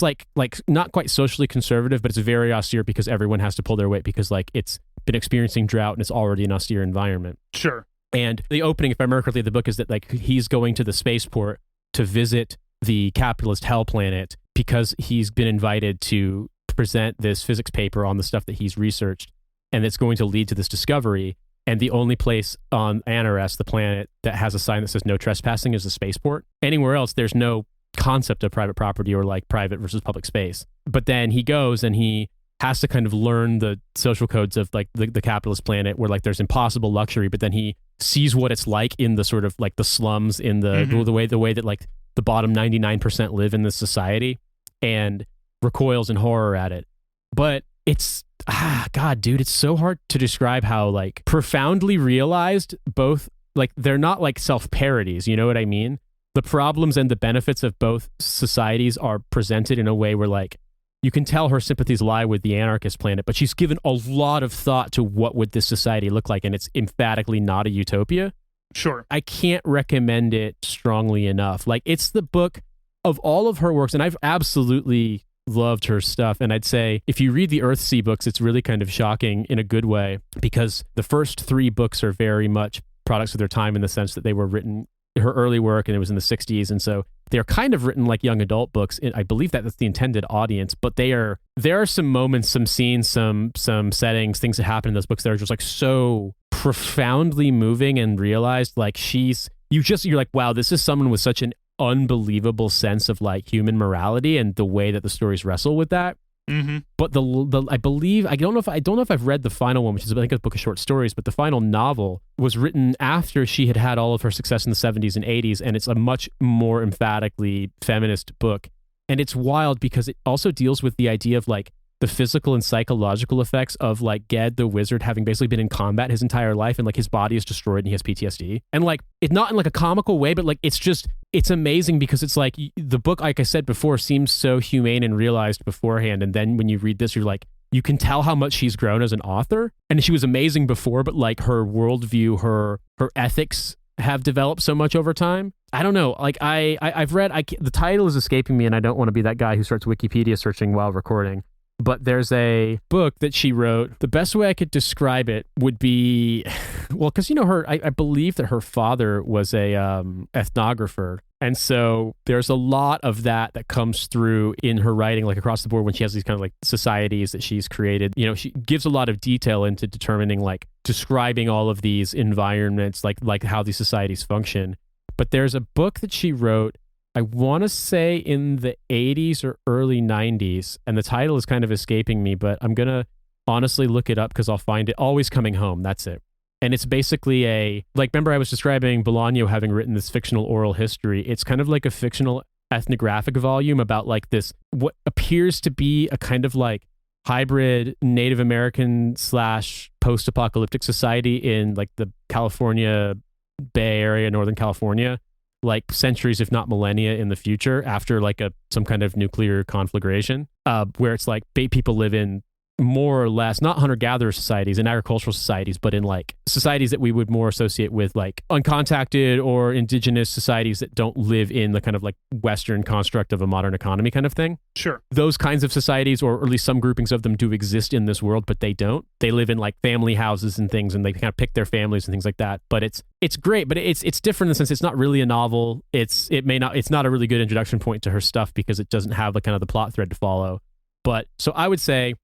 like not quite socially conservative, but it's very austere because everyone has to pull their weight because like it's been experiencing drought and it's already an austere environment. Sure. And the opening, if I remember correctly, of the book is that like he's going to the spaceport to visit the capitalist hell planet because he's been invited to present this physics paper on the stuff that he's researched, and it's going to lead to this discovery. And the only place on Anares, the planet, that has a sign that says no trespassing is the spaceport. Anywhere else, there's no concept of private property or like private versus public space. But then he goes and he has to kind of learn the social codes of like the capitalist planet where like there's impossible luxury, but then he sees what it's like in the sort of like the slums in the way that like the bottom 99% live in this society, and recoils in horror at it. But it's God, dude, it's so hard to describe how like profoundly realized both, like they're not like self-parodies, you know what I mean? The problems and the benefits of both societies are presented in a way where like you can tell her sympathies lie with the anarchist planet, but she's given a lot of thought to what would this society look like, and it's emphatically not a utopia. Sure. I can't recommend it strongly enough. Like, it's the book of all of her works, and I've absolutely loved her stuff. And I'd say if you read the Earthsea books, it's really kind of shocking in a good way, because the first 3 books are very much products of their time in the sense that they were written, her early work, and it was in the 60s. And so they're kind of written like young adult books. I believe that's the intended audience, but there are some moments, some scenes, some settings, things that happen in those books that are just like so profoundly moving and realized like you're like, wow, this is someone with such an unbelievable sense of like human morality and the way that the stories wrestle with that. Mm-hmm. But I believe I don't know if I've read the final one, which is I think a book of short stories, but the final novel was written after she had all of her success in the 70s and 80s, and it's a much more emphatically feminist book. And it's wild because it also deals with the idea of like the physical and psychological effects of like Ged the wizard having basically been in combat his entire life, and like his body is destroyed and he has PTSD. And like it's not in like a comical way, but like it's amazing because it's like the book, like I said before, seems so humane and realized beforehand, and then when you read this, you're like, you can tell how much she's grown as an author. And she was amazing before, but like her worldview, her ethics have developed so much over time. I don't know. Like I've read, the title is escaping me, and I don't want to be that guy who starts Wikipedia searching while recording. But there's a book that she wrote. The best way I could describe it would be, well, because I believe that her father was a ethnographer. And so there's a lot of that comes through in her writing, like across the board when she has these kind of like societies that she's created. She gives a lot of detail into determining, like describing all of these environments, like how these societies function. But there's a book that she wrote, I want to say in the 80s or early 90s, and the title is kind of escaping me, but I'm going to honestly look it up because I'll find it. Always Coming Home, that's it. And it's basically remember I was describing Bolaño having written this fictional oral history. It's kind of like a fictional ethnographic volume about like this, what appears to be a kind of like hybrid Native American / post-apocalyptic society in like the California Bay Area, Northern California, like centuries, if not millennia in the future, after like some kind of nuclear conflagration, where it's like people live in more or less not hunter-gatherer societies and agricultural societies, but in like societies that we would more associate with like uncontacted or indigenous societies that don't live in the kind of like Western construct of a modern economy kind of thing. Sure. Those kinds of societies, or at least some groupings of them, do exist in this world, but they don't. They live in like family houses and things, and they kind of pick their families and things like that. But it's great, but it's different in the sense it's not really a novel. It's not a really good introduction point to her stuff because it doesn't have the kind of the plot thread to follow. But so I would say,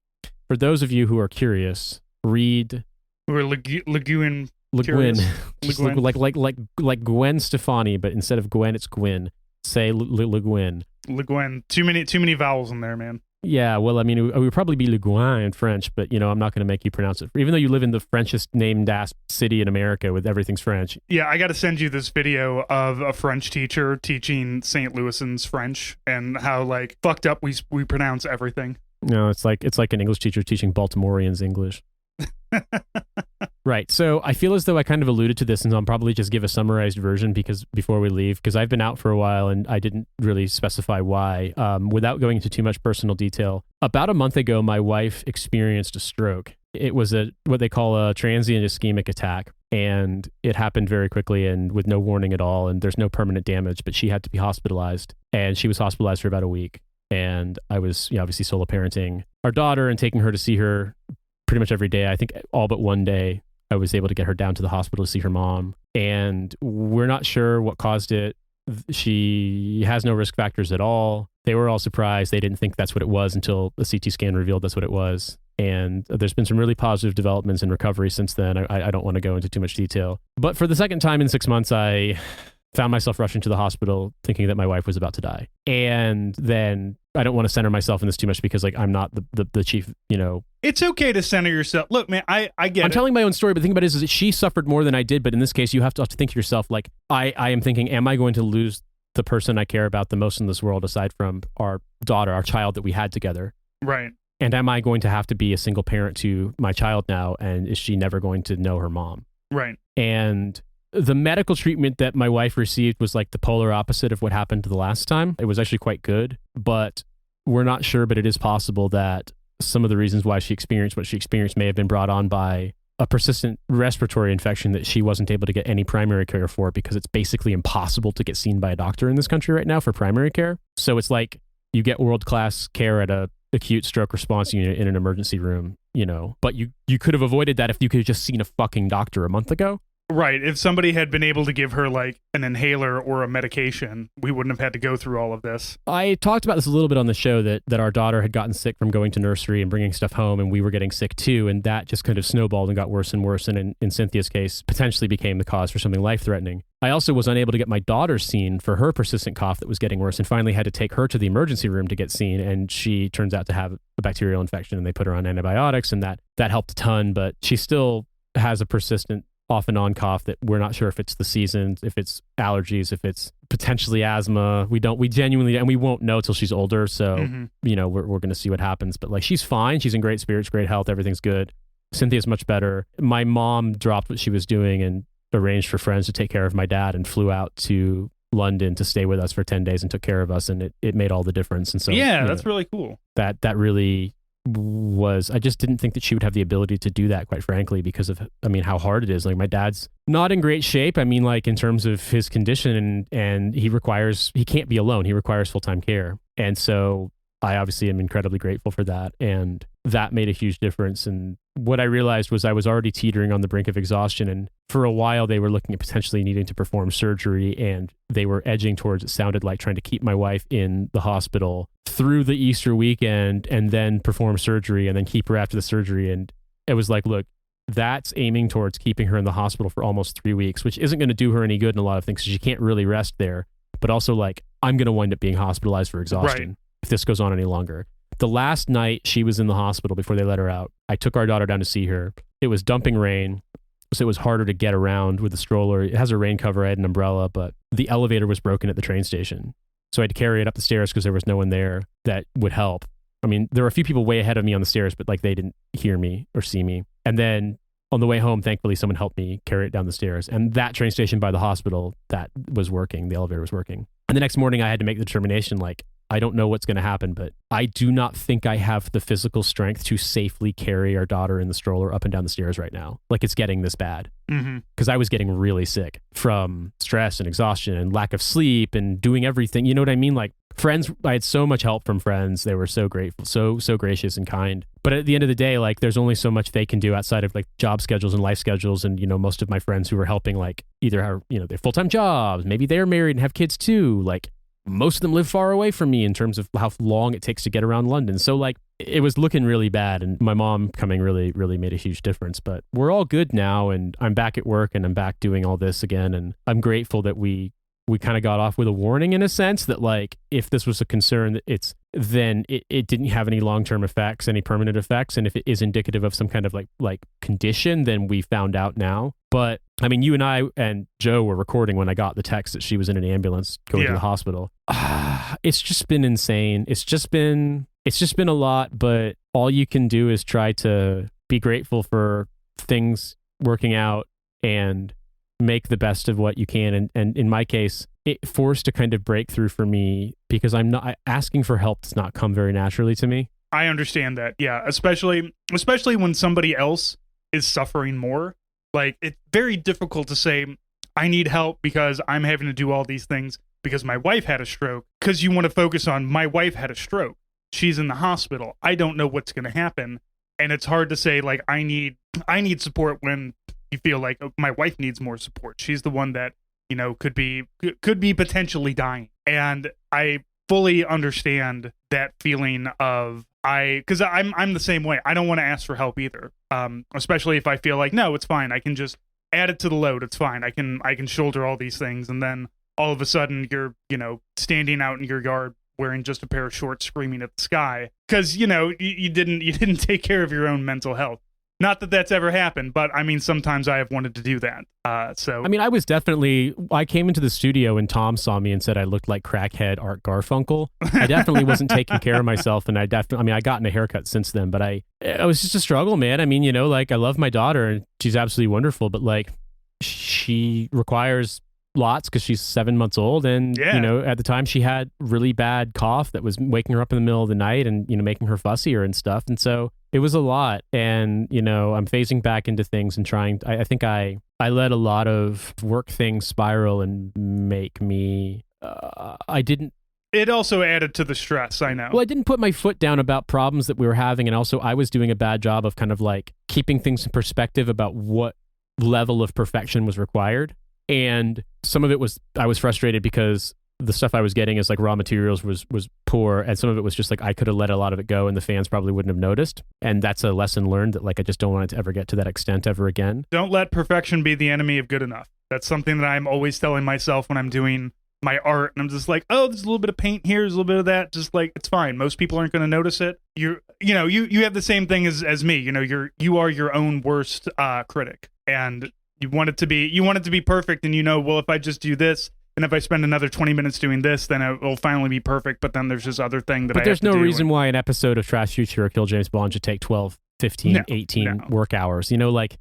for those of you who are curious, read Le Guin. Le Guin. Like Gwen Stefani, but instead of Gwen, it's Gwyn. Say Le Guin. Le Guin. Too many vowels in there, man. Yeah, well, I mean, it would probably be Le Guin in French, but I'm not going to make you pronounce it. Even though you live in the Frenchest named ass city in America with everything's French. Yeah, I got to send you this video of a French teacher teaching St. Louisans French and how like fucked up we pronounce everything. No, it's like an English teacher teaching Baltimoreans English. Right. So I feel as though I kind of alluded to this, and I'll probably just give a summarized version before we leave, because I've been out for a while and I didn't really specify why. Without going into too much personal detail, about a month ago, my wife experienced a stroke. It was what they call a transient ischemic attack, and it happened very quickly and with no warning at all, and there's no permanent damage, but she had to be hospitalized, and she was hospitalized for about a week. And I was obviously solo parenting our daughter and taking her to see her pretty much every day. I think all but one day I was able to get her down to the hospital to see her mom. And we're not sure what caused it. She has no risk factors at all. They were all surprised. They didn't think that's what it was until the CT scan revealed that's what it was. And there's been some really positive developments in recovery since then. I don't want to go into too much detail. But for the second time in 6 months, I found myself rushing to the hospital thinking that my wife was about to die. And then I don't want to center myself in this too much because like I'm not the chief, It's okay to center yourself. Look, man, I get it. I'm telling my own story, but the thing about it is that she suffered more than I did. But in this case, you have to think of yourself like I am thinking, am I going to lose the person I care about the most in this world aside from our daughter, our child that we had together? Right. And am I going to have to be a single parent to my child now? And is she never going to know her mom? Right. And the medical treatment that my wife received was like the polar opposite of what happened the last time. It was actually quite good, but we're not sure, but it is possible that some of the reasons why she experienced what she experienced may have been brought on by a persistent respiratory infection that she wasn't able to get any primary care for because it's basically impossible to get seen by a doctor in this country right now for primary care. So it's like you get world-class care at a acute stroke response unit in an emergency room, but you could have avoided that if you could have just seen a fucking doctor a month ago. Right. If somebody had been able to give her like an inhaler or a medication, we wouldn't have had to go through all of this. I talked about this a little bit on the show that our daughter had gotten sick from going to nursery and bringing stuff home, and we were getting sick too. And that just kind of snowballed and got worse and worse. And in Cynthia's case, potentially became the cause for something life-threatening. I also was unable to get my daughter seen for her persistent cough that was getting worse, and finally had to take her to the emergency room to get seen. And she turns out to have a bacterial infection, and they put her on antibiotics, and that helped a ton. But she still has a persistent off and on cough that we're not sure if it's the season, if it's allergies, if it's potentially asthma. We genuinely, and we won't know till she's older. So, you know, we're going to see what happens. But like, she's fine. She's in great spirits, great health. Everything's good. Cynthia's much better. My mom dropped what she was doing and arranged for friends to take care of my dad and flew out to London to stay with us for 10 days and took care of us. And it made all the difference. And so, yeah, that's really cool. That really was, I just didn't think that she would have the ability to do that, quite frankly, because of, I mean, how hard it is. Like, my dad's not in great shape. I mean, like, in terms of his condition, and he can't be alone. He requires full-time care. And so I obviously am incredibly grateful for that. And that made a huge difference. And what I realized was I was already teetering on the brink of exhaustion. And for a while, they were looking at potentially needing to perform surgery, and they were edging towards, it sounded like, trying to keep my wife in the hospital through the Easter weekend and then perform surgery and then keep her after the surgery. And it was like, look, that's aiming towards keeping her in the hospital for almost 3 weeks, which isn't going to do her any good in a lot of things, because she can't really rest there. But also, like, I'm going to wind up being hospitalized for exhaustion if this goes on any longer. The last night she was in the hospital before they let her out, I took our daughter down to see her. It was dumping rain, so it was harder to get around with the stroller. It has a rain cover. I had an umbrella, but the elevator was broken at the train station. So I had to carry it up the stairs because there was no one there that would help. I mean, there were a few people way ahead of me on the stairs, but like, they didn't hear me or see me. And then on the way home, thankfully, someone helped me carry it down the stairs. And that train station by the hospital, that was working. The elevator was working. And the next morning I had to make the determination, like, I don't know what's going to happen, but I do not think I have the physical strength to safely carry our daughter in the stroller up and down the stairs right now. Like, it's getting this bad. Because I was getting really sick from stress and exhaustion and lack of sleep and doing everything. You know what I mean? Like, friends, I had so much help from friends. They were so grateful, so gracious and kind. But at the end of the day, like, there's only so much they can do outside of like job schedules and life schedules. And, you know, most of my friends who were helping, like, either have, you know, they have full-time jobs, maybe they're married and have kids too. Like, most of them live far away from me in terms of how long it takes to get around London. So like, it was looking really bad, and my mom coming really, really made a huge difference. But we're all good now, and I'm back at work and I'm back doing all this again. And I'm grateful that we kind of got off with a warning, in a sense, that like, if this was a concern, then it didn't have any long-term effects, any permanent effects. And if it is indicative of some kind of like condition, then we found out now. But I mean, you and I and Joe were recording when I got the text that she was in an ambulance going to the hospital. It's just been insane. It's just been a lot, but all you can do is try to be grateful for things working out and make the best of what you can. And in my case, it forced a kind of breakthrough for me, because asking for help does not come very naturally to me. I understand that. Yeah. Especially when somebody else is suffering more. Like, it's very difficult to say, I need help because I'm having to do all these things because my wife had a stroke, because you want to focus on, my wife had a stroke. She's in the hospital. I don't know what's going to happen. And it's hard to say, like, I need support when you feel like, oh, my wife needs more support. She's the one that, you know, could be potentially dying. And I fully understand that feeling of, because I'm the same way. I don't want to ask for help either. Especially if I feel like, no, it's fine. I can just add it to the load. It's fine. I can shoulder all these things. And then all of a sudden you're, you know, standing out in your yard wearing just a pair of shorts, screaming at the sky because, you know, you didn't take care of your own mental health. Not that that's ever happened, but I mean, sometimes I have wanted to do that. So I mean, I came into the studio and Tom saw me and said I looked like crackhead Art Garfunkel. I definitely wasn't taking care of myself, and I gotten a haircut since then, but it was just a struggle, man. I mean, you know, like, I love my daughter and she's absolutely wonderful, but like, she requires lots because she's 7 months old, and you know, at the time she had really bad cough that was waking her up in the middle of the night and, you know, making her fussier and stuff. And so it was a lot. And, you know, I'm phasing back into things and trying. I think I let a lot of work things spiral and make me. It also added to the stress, I know. Well, I didn't put my foot down about problems that we were having, and also I was doing a bad job of kind of like keeping things in perspective about what level of perfection was required. And some of it was, I was frustrated because the stuff I was getting as like raw materials was poor, and some of it was just like I could have let a lot of it go and the fans probably wouldn't have noticed. And that's a lesson learned that like I just don't want it to ever get to that extent ever again. Don't let perfection be the enemy of good enough. That's something that I'm always telling myself when I'm doing my art, and I'm just like, oh, there's a little bit of paint here, there's a little bit of that, just like, it's fine. Most people aren't going to notice it. You have the same thing as me. You are your own worst critic, and you want it to be perfect. And well, if I just do this, and if I spend another 20 minutes doing this, then it will finally be perfect. But then there's this other thing that I have to do. But there's no reason why an episode of Trash Future or Kill James Bond should take 12, 15, 18 work hours. Like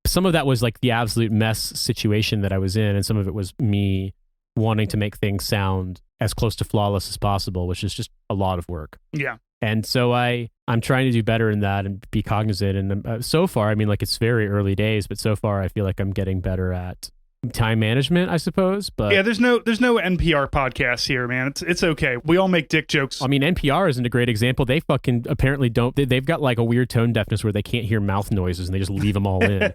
some of that was like the absolute mess situation that I was in, and some of it was me wanting to make things sound as close to flawless as possible, which is just a lot of work. Yeah. And so I'm trying to do better in that and be cognizant. And so far, I mean, like it's very early days, but so far I feel like I'm getting better at time management, I suppose. But yeah, there's no NPR podcasts here, man. It's okay. We all make dick jokes. I mean, NPR isn't a great example. They fucking apparently don't. They've got like a weird tone deafness where they can't hear mouth noises and they just leave them all in.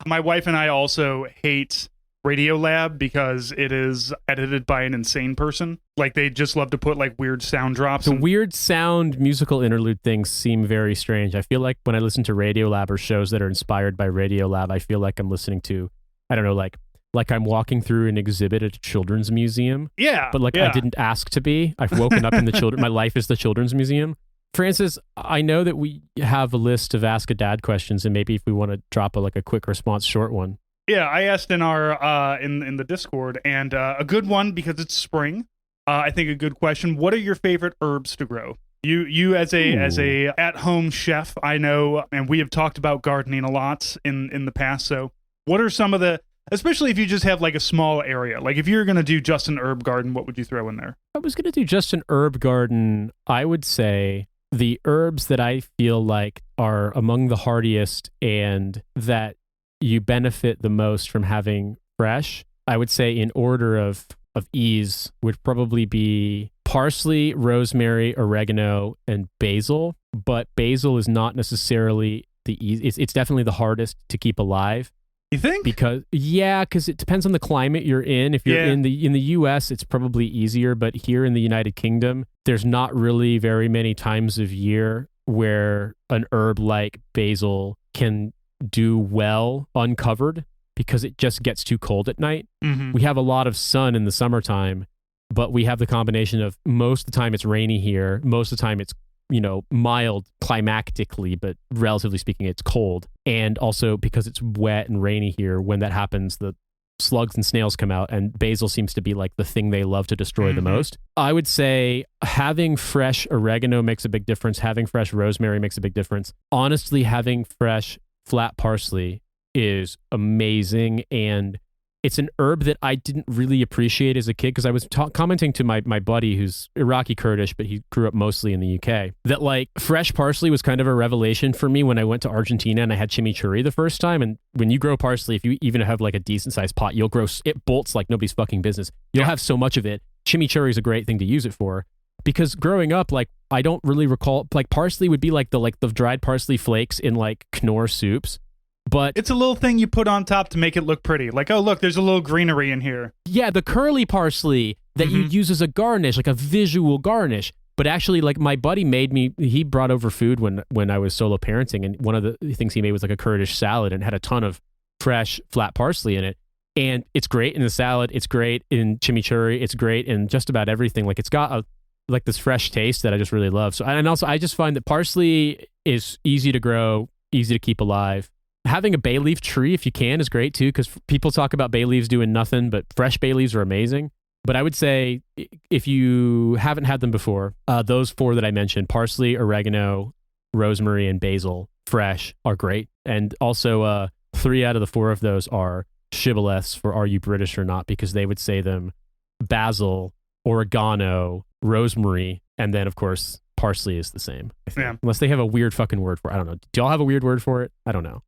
My wife and I also hate Radiolab because it is edited by an insane person. Like they just love to put like weird sound drops. The weird sound musical interlude things seem very strange. I feel like when I listen to Radiolab or shows that are inspired by Radiolab, I feel like I'm listening to, I don't know, like I'm walking through an exhibit at a children's museum. Yeah. But like I didn't ask to be. I've woken up in the children. My life is the children's museum. Francis, I know that we have a list of Ask a Dad questions, and maybe if we want to drop a quick response, short one. Yeah, I asked in our in the Discord, and a good one because it's spring. I think a good question. What are your favorite herbs to grow? You as a at home chef, I know, and we have talked about gardening a lot in the past. So, what are some of the, especially if you just have like a small area, like if you're gonna do just an herb garden, what would you throw in there? If I was gonna do just an herb garden, I would say the herbs that I feel like are among the hardiest and that you benefit the most from having fresh, I would say in order of ease would probably be parsley, rosemary, oregano, and basil. But basil is not necessarily the easy. It's definitely the hardest to keep alive. You think? Because it depends on the climate you're in. If you're in the US, it's probably easier. But here in the United Kingdom, there's not really very many times of year where an herb like basil can do well uncovered because it just gets too cold at night. Mm-hmm. We have a lot of sun in the summertime, but we have the combination of most of the time it's rainy here. Most of the time it's, mild climactically, but relatively speaking, it's cold. And also because it's wet and rainy here, when that happens, the slugs and snails come out, and basil seems to be like the thing they love to destroy the most. I would say having fresh oregano makes a big difference. Having fresh rosemary makes a big difference. Honestly, having fresh flat parsley is amazing, and it's an herb that I didn't really appreciate as a kid because I was commenting to my buddy who's Iraqi Kurdish, but he grew up mostly in the UK, that like fresh parsley was kind of a revelation for me when I went to Argentina and I had chimichurri the first time. And when you grow parsley, if you even have like a decent sized pot, you'll grow, it bolts like nobody's fucking business. You'll have so much of it. Chimichurri is a great thing to use it for. Because growing up, like, I don't really recall, like, parsley would be like the dried parsley flakes in like Knorr soups, but it's a little thing you put on top to make it look pretty. Like, oh, look, there's a little greenery in here. Yeah, the curly parsley that you use as a garnish, like a visual garnish. But actually, like, my buddy he brought over food when I was solo parenting, and one of the things he made was like a Kurdish salad and had a ton of fresh flat parsley in it. And it's great in the salad. It's great in chimichurri. It's great in just about everything. Like, it's got like this fresh taste that I just really love. So, and also I just find that parsley is easy to grow, easy to keep alive. Having a bay leaf tree, if you can, is great too, because people talk about bay leaves doing nothing, but fresh bay leaves are amazing. But I would say if you haven't had them before, those four that I mentioned, parsley, oregano, rosemary, and basil, fresh, are great. And also 3 out of the 4 of those are shibboleths for Are You British or Not, because they would say them basil, oregano, rosemary, and then of course parsley is the same. I think. Yeah. Unless they have a weird fucking word for it. I don't know. Do y'all have a weird word for it? I don't know.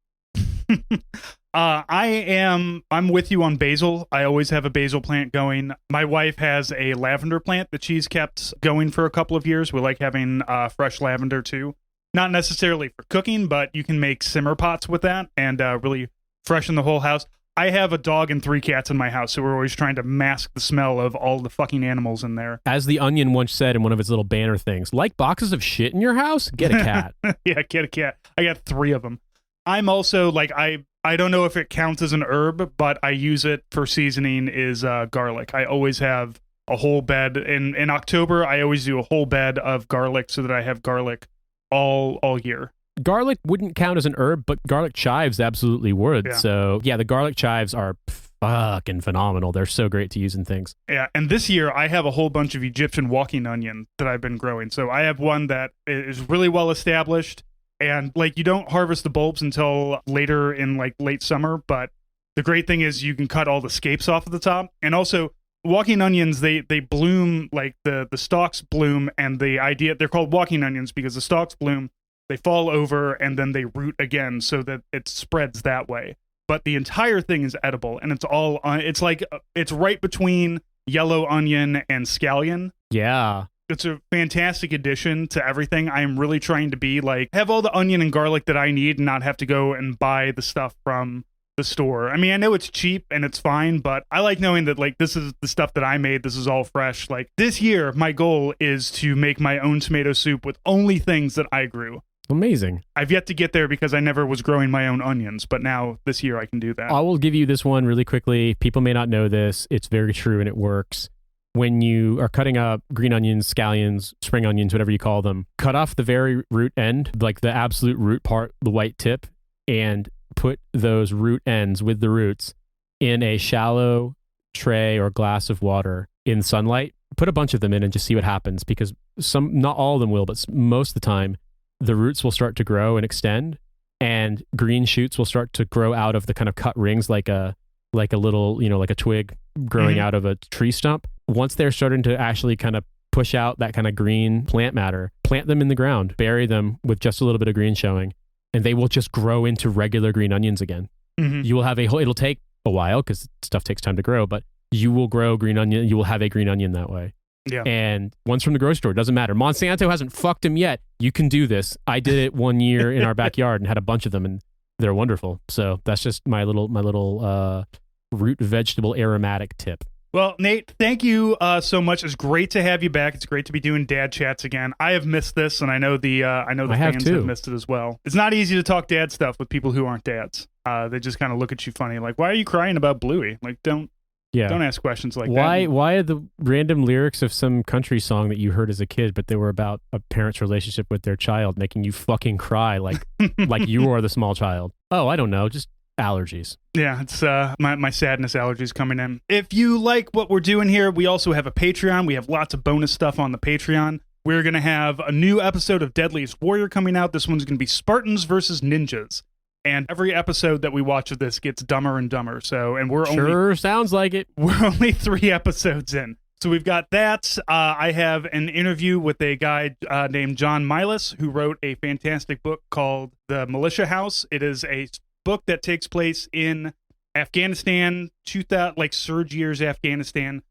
I'm with you on basil. I always have a basil plant going. My wife has a lavender plant that she's kept going for a couple of years. We like having fresh lavender too. Not necessarily for cooking, but you can make simmer pots with that and really freshen the whole house. I have a dog and 3 cats in my house, so we're always trying to mask the smell of all the fucking animals in there. As the Onion once said in one of his little banner things, like boxes of shit in your house? Get a cat. Yeah, get a cat. I got 3 of them. I'm also like, I don't know if it counts as an herb, but I use it for seasoning is garlic. I always have a whole bed. In October, I always do a whole bed of garlic so that I have garlic all year. Garlic wouldn't count as an herb, but garlic chives absolutely would. Yeah. So, yeah, the garlic chives are fucking phenomenal. They're so great to use in things. Yeah, and this year I have a whole bunch of Egyptian walking onion that I've been growing. So I have one that is really well established, and like you don't harvest the bulbs until later in like late summer, but the great thing is you can cut all the scapes off of the top. And also walking onions, they bloom, like the stalks bloom, and the idea, they're called walking onions because the stalks bloom, they fall over, and then they root again so that it spreads that way. But the entire thing is edible, and it's like, it's right between yellow onion and scallion. Yeah. It's a fantastic addition to everything. I am really trying to be like, have all the onion and garlic that I need and not have to go and buy the stuff from the store. I mean, I know it's cheap and it's fine, but I like knowing that like this is the stuff that I made. This is all fresh. Like this year, my goal is to make my own tomato soup with only things that I grew. Amazing. I've yet to get there because I never was growing my own onions, but now this year I can do that. I will give you this one really quickly. People may not know this. It's very true and it works. When you are cutting up green onions, scallions, spring onions, whatever you call them, cut off the very root end, like the absolute root part, the white tip, and put those root ends with the roots in a shallow tray or glass of water in sunlight. Put a bunch of them in and just see what happens, because not all of them will, but most of the time, the roots will start to grow and extend, and green shoots will start to grow out of the kind of cut rings, like a little, like a twig growing out of a tree stump. Once they're starting to actually kind of push out that kind of green plant matter, plant them in the ground, bury them with just a little bit of green showing, and they will just grow into regular green onions again. You will have it'll take a while because stuff takes time to grow, but you will grow green onion. You will have a green onion that way. Yeah. And one's from the grocery store. Doesn't matter. Monsanto hasn't fucked him yet. You can do this. I did it one year in our backyard and had a bunch of them, and they're wonderful. So that's just my little root vegetable aromatic tip. Well, Nate, thank you so much. It's great to have you back. It's great to be doing dad chats again. I have missed this, and I know the fans have missed it as well. It's not easy to talk dad stuff with people who aren't dads. They just kind of look at you funny, like, "Why are you crying about Bluey?" Like, don't ask questions like that. Why are the random lyrics of some country song that you heard as a kid, but they were about a parent's relationship with their child, making you fucking cry like like you are the small child? Oh, I don't know, just allergies. Yeah, it's my sadness allergies coming in. If you like what we're doing here, we also have a Patreon. We have lots of bonus stuff on the Patreon. We're going to have a new episode of Deadliest Warrior coming out. This one's going to be Spartans versus Ninjas. And every episode that we watch of this gets dumber and dumber. And we're sounds like it. We're only 3 episodes in. So we've got that. I have an interview with a guy named John Milas, who wrote a fantastic book called The Militia House. It is a book that takes place in Afghanistan, surge years Afghanistan,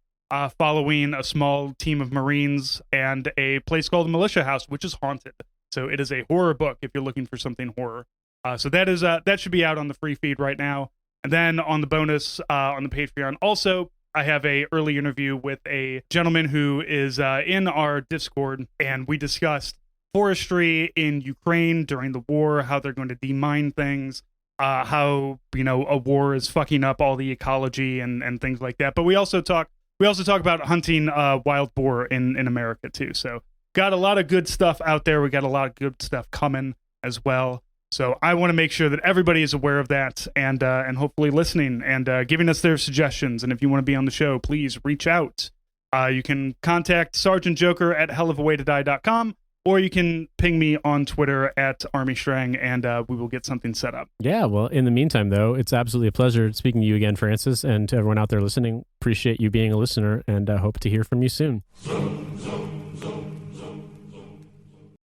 following a small team of Marines and a place called the Militia House, which is haunted. So it is a horror book if you're looking for something horror. So that should be out on the free feed right now. And then on the bonus on the Patreon, also, I have a early interview with a gentleman who is in our Discord, and we discussed forestry in Ukraine during the war, how they're going to demine things, how a war is fucking up all the ecology and things like that. But we also talk about hunting wild boar in America too. So got a lot of good stuff out there. We got a lot of good stuff coming as well. So I want to make sure that everybody is aware of that and hopefully listening and giving us their suggestions. And if you want to be on the show, please reach out. You can contact Sergeant Joker at hellofawaytodie.com, or you can ping me on Twitter at ArmyStrang, and we will get something set up. Yeah, well, in the meantime, though, it's absolutely a pleasure speaking to you again, Francis, and to everyone out there listening. Appreciate you being a listener, and hope to hear from you soon.